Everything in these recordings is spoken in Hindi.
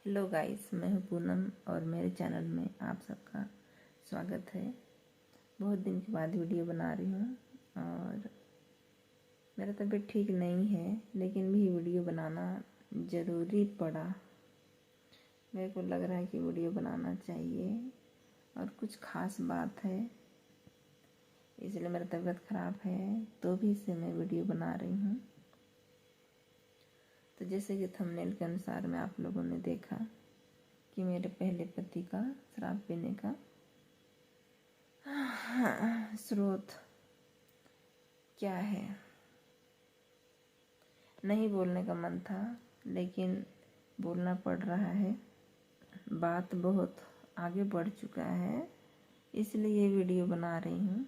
हेलो गाइस, मैं हूँ पूनम और मेरे चैनल में आप सबका स्वागत है। बहुत दिन के बाद वीडियो बना रही हूँ और मेरा तबीयत ठीक नहीं है, लेकिन भी वीडियो बनाना ज़रूरी पड़ा। मेरे को लग रहा है कि वीडियो बनाना चाहिए और कुछ ख़ास बात है, इसलिए मेरा तबीयत ख़राब है तो भी इसे मैं वीडियो बना रही हूँ। तो जैसे कि थंबनेल के अनुसार में आप लोगों ने देखा कि मेरे पहले पति का शराब पीने का स्रोत क्या है। नहीं बोलने का मन था, लेकिन बोलना पड़ रहा है। बात बहुत आगे बढ़ चुका है, इसलिए ये वीडियो बना रही हूँ।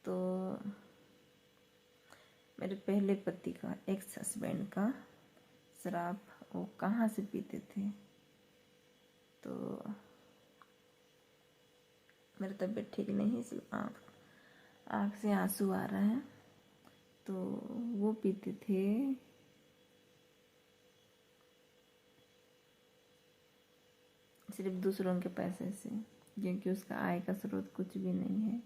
तो मेरे पहले पति का, एक्स हस्बैंड का शराब वो कहाँ से पीते थे। तो मेरी तबीयत ठीक नहीं है, इसलिए आँख से आंसू आ रहे हैं। तो वो पीते थे सिर्फ दूसरों के पैसे से, क्योंकि उसका आय का स्रोत कुछ भी नहीं है।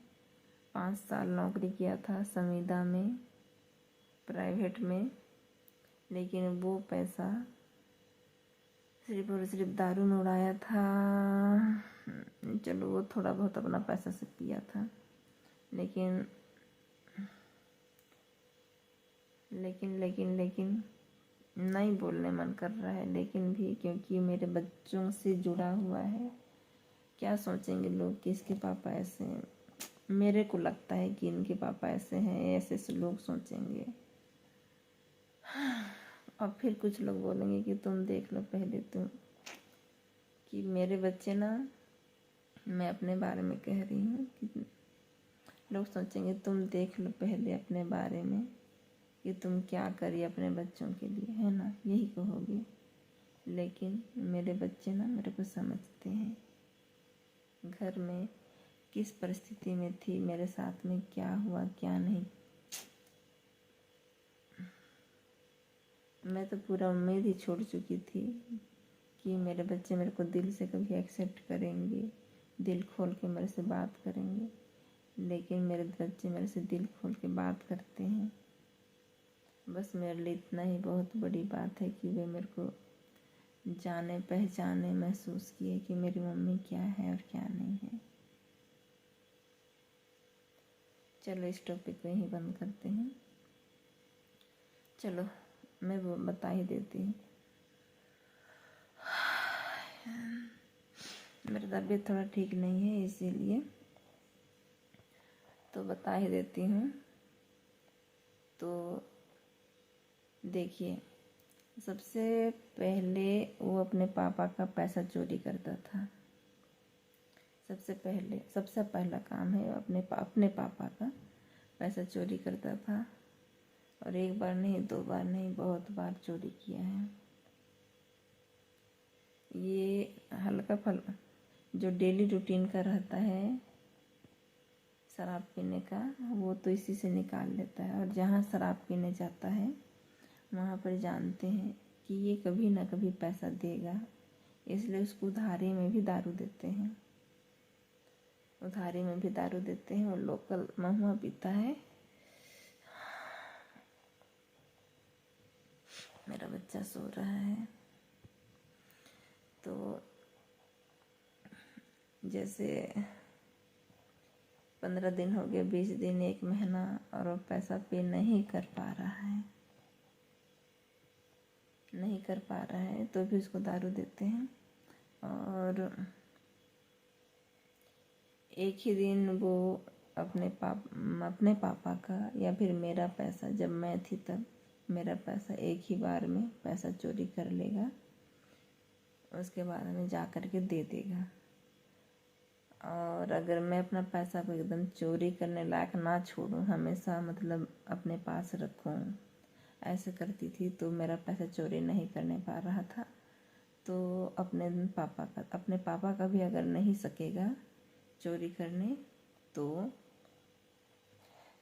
5 साल नौकरी किया था संविदा में, प्राइवेट में, लेकिन वो पैसा सिर्फ और सिर्फ दारू में उड़ाया था। चलो, वो थोड़ा बहुत अपना पैसा से पिया था, लेकिन लेकिन लेकिन लेकिन नहीं बोलने मन कर रहा है, लेकिन भी क्योंकि मेरे बच्चों से जुड़ा हुआ है। क्या सोचेंगे लोग कि इसके पापा ऐसे हैं। मेरे को लगता है कि इनके पापा ऐसे हैं, ऐसे लोग सोचेंगे। और फिर कुछ लोग बोलेंगे कि तुम देख लो पहले तुम, कि मेरे बच्चे ना, मैं अपने बारे में कह रही हूँ कि लोग सोचेंगे तुम देख लो पहले अपने बारे में कि तुम क्या करिए अपने बच्चों के लिए, है ना, यही कहोगे। लेकिन मेरे बच्चे ना मेरे को समझते हैं, घर में किस परिस्थिति में थी, मेरे साथ में क्या हुआ क्या नहीं। मैं तो पूरा उम्मीद ही छोड़ चुकी थी कि मेरे बच्चे मेरे को दिल से कभी एक्सेप्ट करेंगे, दिल खोल के मेरे से बात करेंगे। लेकिन मेरे बच्चे मेरे से दिल खोल के बात करते हैं। बस मेरे लिए इतना ही बहुत बड़ी बात है कि वे मेरे को जाने पहचाने, महसूस किए कि मेरी मम्मी क्या है और क्या नहीं है। चलो, इस टॉपिक को यहीं बंद करते हैं। चलो, मैं वो बता ही देती हूँ। मेरी तबीयत थोड़ा ठीक नहीं है, इसीलिए तो बता ही देती हूँ। तो देखिए, सबसे पहले वो अपने पापा का पैसा चोरी करता था। सबसे पहला काम है अपने पापा का पैसा चोरी करता था। और एक बार नहीं, 2 बार नहीं, बहुत बार चोरी किया है। ये हल्का फल्का जो डेली रूटीन का रहता है शराब पीने का, वो तो इसी से निकाल लेता है। और जहाँ शराब पीने जाता है वहाँ पर जानते हैं कि ये कभी ना कभी पैसा देगा, इसलिए उसको उधारी में भी दारू देते हैं। वो लोकल महुआ पीता है। मेरा बच्चा सो रहा है। तो जैसे 15 दिन हो गए, 20 दिन, 1 महीना, और वो पैसा पे नहीं कर पा रहा है तो भी उसको दारू देते हैं। और एक ही दिन वो अपने पापा का या फिर मेरा पैसा, जब मैं थी तब मेरा पैसा एक ही बार में पैसा चोरी कर लेगा, उसके बाद में जा कर के दे देगा। और अगर मैं अपना पैसा को एकदम चोरी करने लायक ना छोड़ूं, हमेशा मतलब अपने पास रखूं, ऐसे करती थी, तो मेरा पैसा चोरी नहीं करने पा रहा था। तो अपने पापा का भी अगर नहीं सकेगा चोरी करने, तो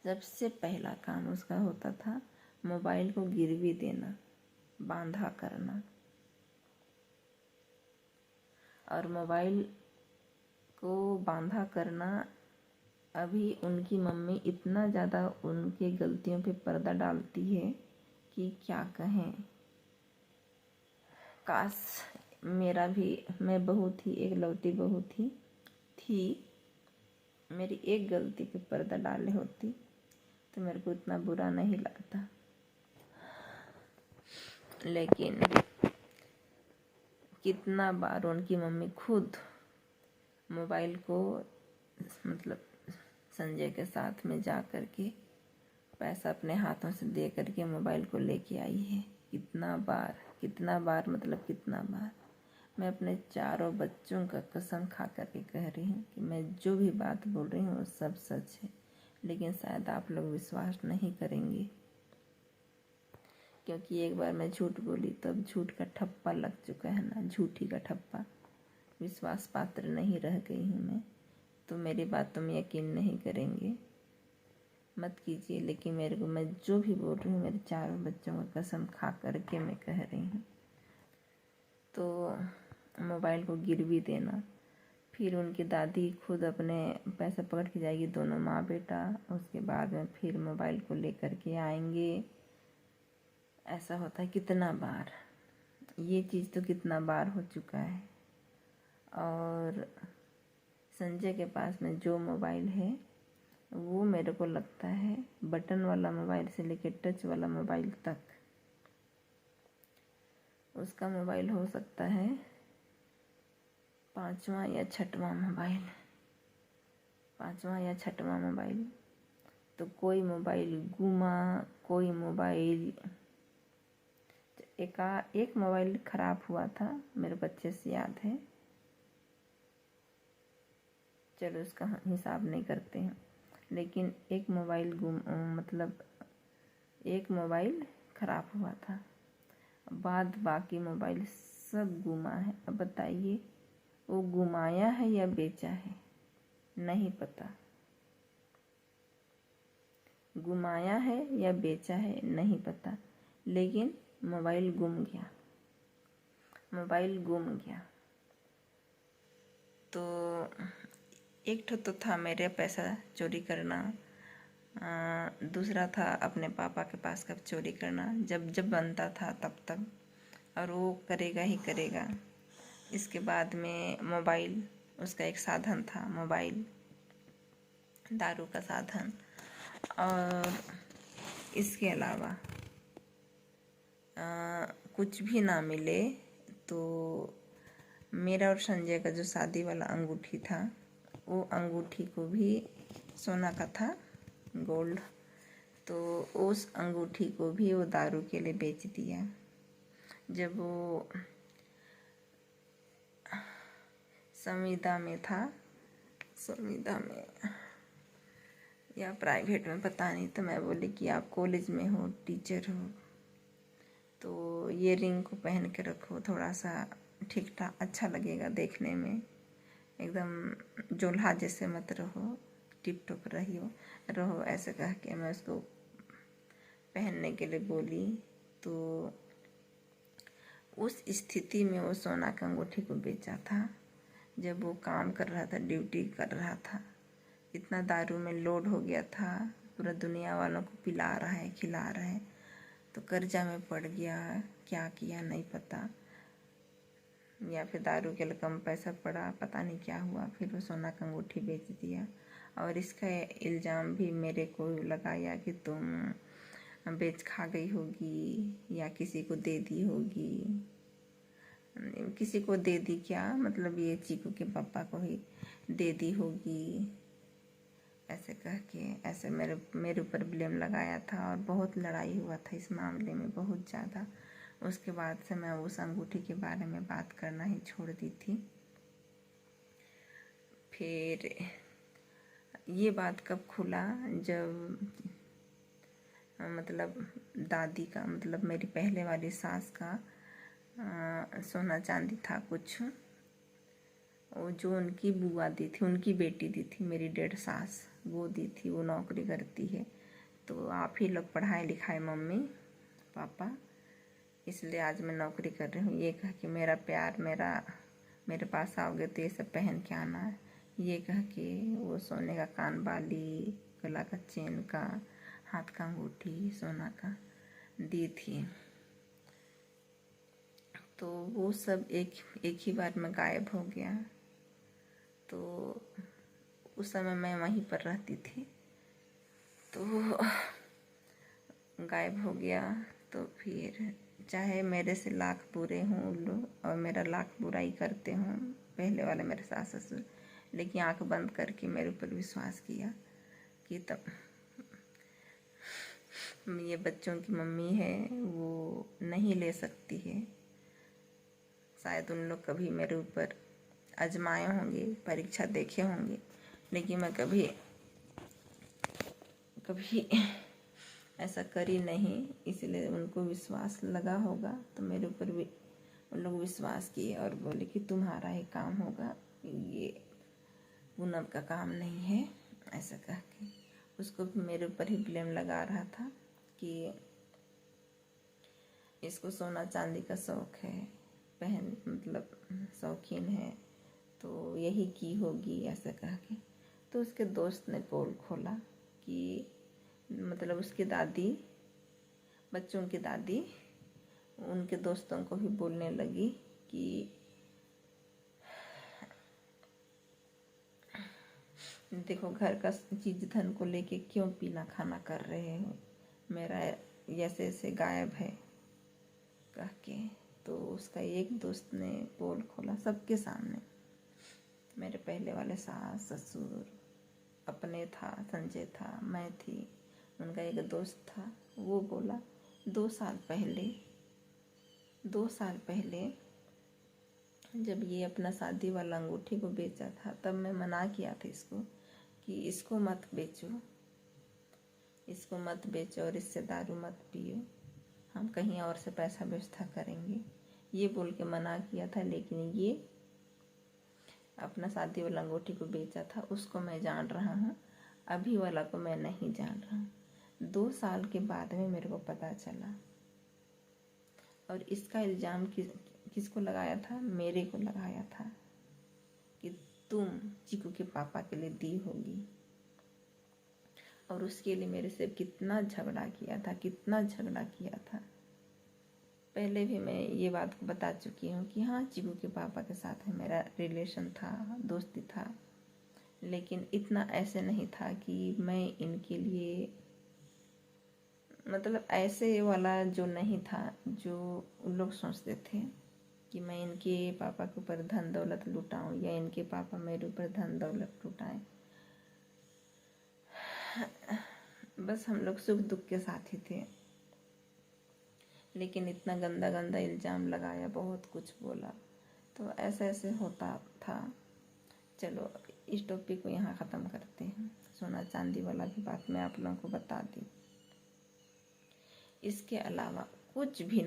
सबसे पहला काम उसका होता था मोबाइल को गिरवी देना, बांधा करना। और मोबाइल को बांधा करना, अभी उनकी मम्मी इतना ज़्यादा उनके गलतियों पे पर्दा डालती है कि क्या कहें। काश मेरा भी, मैं बहू थी, एकलौती बहू थी मेरी एक गलती पे पर्दा डाले होती तो मेरे को इतना बुरा नहीं लगता। लेकिन कितना बार उनकी मम्मी खुद मोबाइल को मतलब संजय के साथ में जा कर के पैसा अपने हाथों से दे करके मोबाइल को लेके आई है। कितना बार मतलब कितना बार। मैं अपने चारों बच्चों का कसम खा करके कह रही हूँ कि मैं जो भी बात बोल रही हूँ वो सब सच है, लेकिन शायद आप लोग विश्वास नहीं करेंगे, क्योंकि एक बार मैं झूठ बोली तो अब झूठ का ठप्पा लग चुका है ना, झूठी का ठप्पा। विश्वास पात्र नहीं रह गई हूँ मैं, तो मेरी बात तुम यकीन नहीं करेंगे, मत कीजिए। लेकिन मेरे को, मैं जो भी बोल रही हूँ मेरे चारों बच्चों का कसम खा करके मैं कह रही हूँ। तो मोबाइल को गिरवी देना, फिर उनकी दादी खुद अपने पैसा पकड़ के जाएगी, दोनों माँ बेटा, उसके बाद में फिर मोबाइल को लेकर के आएंगे। ऐसा होता है कितना बार, ये चीज़ तो कितना बार हो चुका है। और संजय के पास में जो मोबाइल है वो मेरे को लगता है बटन वाला मोबाइल से लेकर टच वाला मोबाइल तक, उसका मोबाइल हो सकता है 5वां या 6वां मोबाइल। तो कोई मोबाइल गुमा, कोई मोबाइल, एक मोबाइल खराब हुआ था मेरे बच्चे से याद है, चलो उसका हिसाब नहीं करते हैं। लेकिन एक मोबाइल मतलब एक मोबाइल खराब हुआ था, बाद बाकी मोबाइल सब गुमा है। अब बताइए वो गुमाया है या बेचा है, नहीं पता। गुमाया है या बेचा है नहीं पता, लेकिन मोबाइल गुम गया। तो एक तो था मेरे पैसा चोरी करना, दूसरा था अपने पापा के पास का चोरी करना, जब बनता था तब, और वो करेगा ही करेगा। इसके बाद में मोबाइल, उसका एक साधन था मोबाइल, दारू का साधन। और इसके अलावा कुछ भी ना मिले तो मेरा और संजय का जो शादी वाला अंगूठी था, वो अंगूठी को भी सोना का था, गोल्ड, तो उस अंगूठी को भी वो दारू के लिए बेच दिया। जब वो संविदा में था, संविदा में या प्राइवेट में पता नहीं, तो मैं बोली कि आप कॉलेज में हो, टीचर हो, तो ये रिंग को पहन के रखो, थोड़ा सा ठीक ठाक अच्छा लगेगा देखने में, एकदम जोल्हा जैसे मत रहो, टिप टॉप रहो ऐसे कह के मैं उसको पहनने के लिए बोली। तो उस स्थिति में वो सोना का अंगूठी को बेचा था, जब वो काम कर रहा था, ड्यूटी कर रहा था, इतना दारू में लोड हो गया था, पूरा दुनिया वालों को पिला रहा है, खिला रहा है, तो कर्जा में पड़ गया, क्या किया नहीं पता, या फिर दारू के लिए कम पैसा पड़ा, पता नहीं क्या हुआ, फिर वो सोना का अंगूठी बेच दिया। और इसका इल्ज़ाम भी मेरे को लगाया कि तुम बेच खा गई होगी या किसी को दे दी होगी। किसी को दे दी क्या, मतलब ये चीकू के पापा को ही दे दी होगी, ऐसे कह के ऐसे मेरे ऊपर ब्लेम लगाया था। और बहुत लड़ाई हुआ था इस मामले में, बहुत ज़्यादा। उसके बाद से मैं उस अंगूठी के बारे में बात करना ही छोड़ दी थी। फिर ये बात कब खुला, जब मतलब दादी का, मतलब मेरी पहले वाली सास का सोना चांदी था कुछ, वो जो उनकी बुआ दी थी, उनकी बेटी दी थी, मेरी डेढ़ सास, वो दी थी, वो नौकरी करती है। तो आप ही लोग पढ़ाए लिखाए मम्मी पापा, इसलिए आज मैं नौकरी कर रही हूँ, ये कह के मेरा प्यार, मेरा मेरे पास आओगे तो ये सब पहन के आना है। ये कह के वो सोने का कान बाली, गला का चेन का, हाथ का अंगूठी सोना का दी थी। तो वो सब एक ही बार में गायब हो गया। तो उस समय मैं वहीं पर रहती थी, तो गायब हो गया। तो फिर चाहे मेरे से लाख बुरे हों लोग और मेरा लाख बुराई करते हों पहले वाले मेरे सास ससुर, लेकिन आंख बंद करके मेरे ऊपर विश्वास किया कि तब ये बच्चों की मम्मी है, वो नहीं ले सकती है। शायद उन लोग कभी मेरे ऊपर आजमाए होंगे, परीक्षा देखे होंगे, लेकिन मैं कभी ऐसा करी नहीं। इसलिए उनको विश्वास लगा होगा, तो मेरे ऊपर भी उन लोग विश्वास किए और बोले कि तुम्हारा ही काम होगा, ये पूनम का काम नहीं है। ऐसा कह के उसको भी मेरे ऊपर ही ब्लेम लगा रहा था कि इसको सोना चांदी का शौक है, पहन मतलब शौकीन है, तो यही की होगी ऐसा कह के। तो उसके दोस्त ने पोल खोला कि मतलब उसकी दादी, बच्चों की दादी उनके दोस्तों को भी बोलने लगी कि देखो घर का चीज धन को लेके क्यों पीना खाना कर रहे हो, मेरा ऐसे ऐसे गायब है कह के। तो उसका एक दोस्त ने पोल खोला सबके सामने, मेरे पहले वाले सास ससुर, अपने था संजय था, मैं थी, उनका एक दोस्त था। वो बोला 2 साल पहले जब ये अपना शादी वाला अंगूठी को बेचा था, तब मैं मना किया था इसको कि इसको मत बेचो और इससे दारू मत पियो, हम कहीं और से पैसा व्यवस्था करेंगे, ये बोल के मना किया था। लेकिन ये अपना शादी वाला अंगूठी को बेचा था, उसको मैं जान रहा हूँ, अभी वाला को मैं नहीं जान रहा हूँ। 2 साल के बाद में मेरे को पता चला। और इसका इल्ज़ाम किसको लगाया था? मेरे को लगाया था कि तुम चीकू के पापा के लिए दी होगी। और उसके लिए मेरे से कितना झगड़ा किया था। पहले भी मैं ये बात को बता चुकी हूँ कि हाँ, चीकू के पापा के साथ है मेरा रिलेशन था, दोस्ती था, लेकिन इतना ऐसे नहीं था कि मैं इनके लिए, मतलब ऐसे वाला जो नहीं था जो उन लोग सोचते थे कि मैं इनके पापा के ऊपर धन दौलत लुटाऊं या इनके पापा मेरे ऊपर धन दौलत लुटाएं। बस हम लोग सुख दुख के साथ ही थे। लेकिन इतना गंदा गंदा इल्ज़ाम लगाया, बहुत कुछ बोला, तो ऐसे ऐसे होता था। चलो इस टॉपिक को यहाँ ख़त्म करते हैं। सोना चांदी वाला भी बात मैं आप लोगों को बता दी। इसके अलावा कुछ भी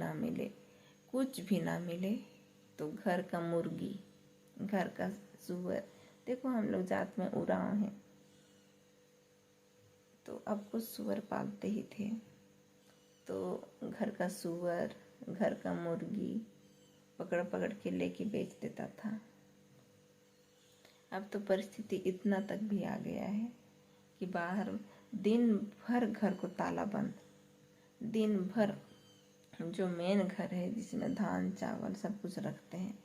ना मिले तो घर का मुर्गी, घर का सुअर, देखो हम लोग जात में उरांव हैं, तो अब कुछ सुअर पालते ही थे, तो घर का सुअर, घर का मुर्गी पकड़ पकड़ के लेके बेच देता था। अब तो परिस्थिति इतना तक भी आ गया है कि बाहर दिन भर घर को ताला बंद, दिन भर जो मेन घर है जिसमें धान चावल सब कुछ रखते हैं,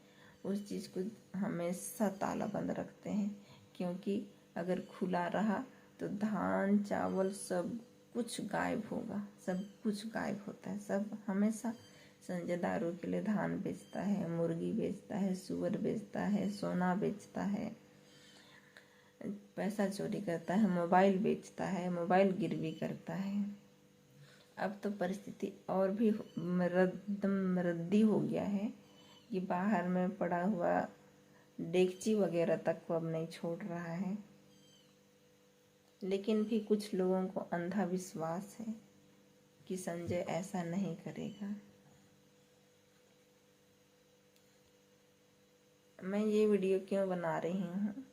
उस चीज़ को हमेशा ताला बंद रखते हैं, क्योंकि अगर खुला रहा तो धान चावल सब कुछ गायब होगा, सब कुछ गायब होता है। सब हमेशा संजय दारू के लिए धान बेचता है, मुर्गी बेचता है, सुअर बेचता है, सोना बेचता है, पैसा चोरी करता है, मोबाइल बेचता है, मोबाइल गिरवी करता है। अब तो परिस्थिति और भी रद्दी हो गया है कि बाहर में पड़ा हुआ डेगची वगैरह तक को अब नहीं छोड़ रहा है। लेकिन भी कुछ लोगों को अंधा विश्वास है कि संजय ऐसा नहीं करेगा। मैं ये वीडियो क्यों बना रही हूँ,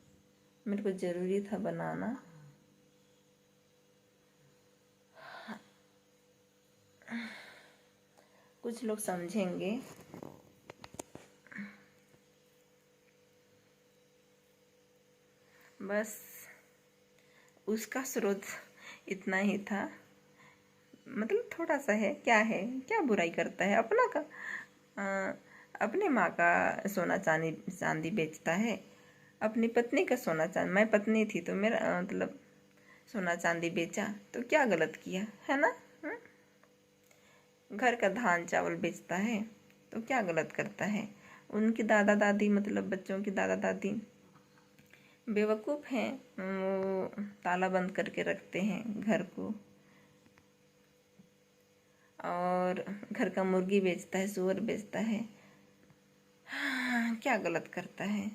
मेरे को ज़रूरी था बनाना। कुछ लोग समझेंगे बस उसका स्रोत इतना ही था, मतलब थोड़ा सा है, क्या बुराई करता है, अपना का अपने माँ का सोना चांदी बेचता है, अपनी पत्नी का सोना चांदी, मैं पत्नी थी तो मेरा मतलब सोना चांदी बेचा तो क्या गलत किया है ना। घर का धान चावल बेचता है तो क्या गलत करता है। उनकी दादा दादी मतलब बच्चों की दादा दादी बेवकूफ़ हैं, वो ताला बंद करके रखते हैं घर को, और घर का मुर्गी बेचता है, सूअर बेचता है, क्या गलत करता है।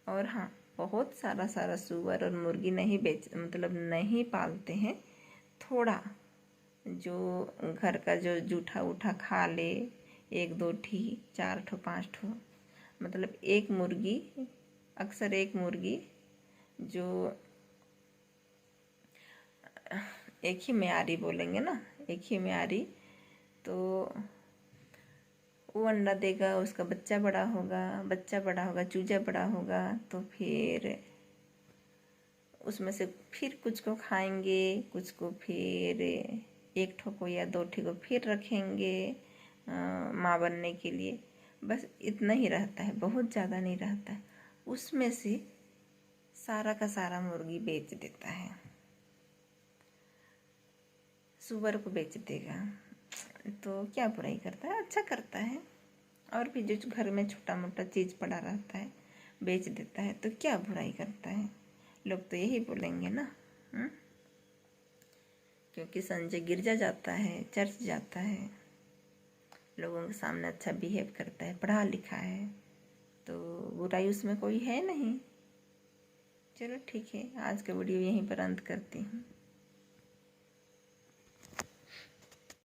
और हाँ, बहुत सारा सूअर और मुर्गी नहीं बेच मतलब नहीं पालते हैं, थोड़ा जो घर का जो जूठा उठा खा ले, 1-2 ठी, 4 ठो 5 ठो, मतलब एक मुर्गी, अक्सर एक मुर्गी जो एक ही म्यारी बोलेंगे ना, एक ही म्यारी, तो वो अंडा देगा, उसका बच्चा बड़ा होगा, चूजा बड़ा होगा, तो फिर उसमें से फिर कुछ को खाएंगे, कुछ को फिर 1 ठो को या 2 ठो को फिर रखेंगे माँ बनने के लिए। बस इतना ही रहता है, बहुत ज़्यादा नहीं रहता है। उसमें से सारा का सारा मुर्गी बेच देता है, सुअर को बेच देगा, तो क्या बुराई करता है, अच्छा करता है। और भी जो घर में छोटा मोटा चीज़ पड़ा रहता है बेच देता है, तो क्या बुराई करता है। लोग तो यही बोलेंगे ना। क्योंकि संजय गिरजा जाता है, चर्च जाता है, लोगों के सामने अच्छा बिहेव करता है, पढ़ा लिखा है, तो बुराई उसमें कोई है नहीं। चलो ठीक है, आज का वीडियो यहीं पर अंत करती हूँ।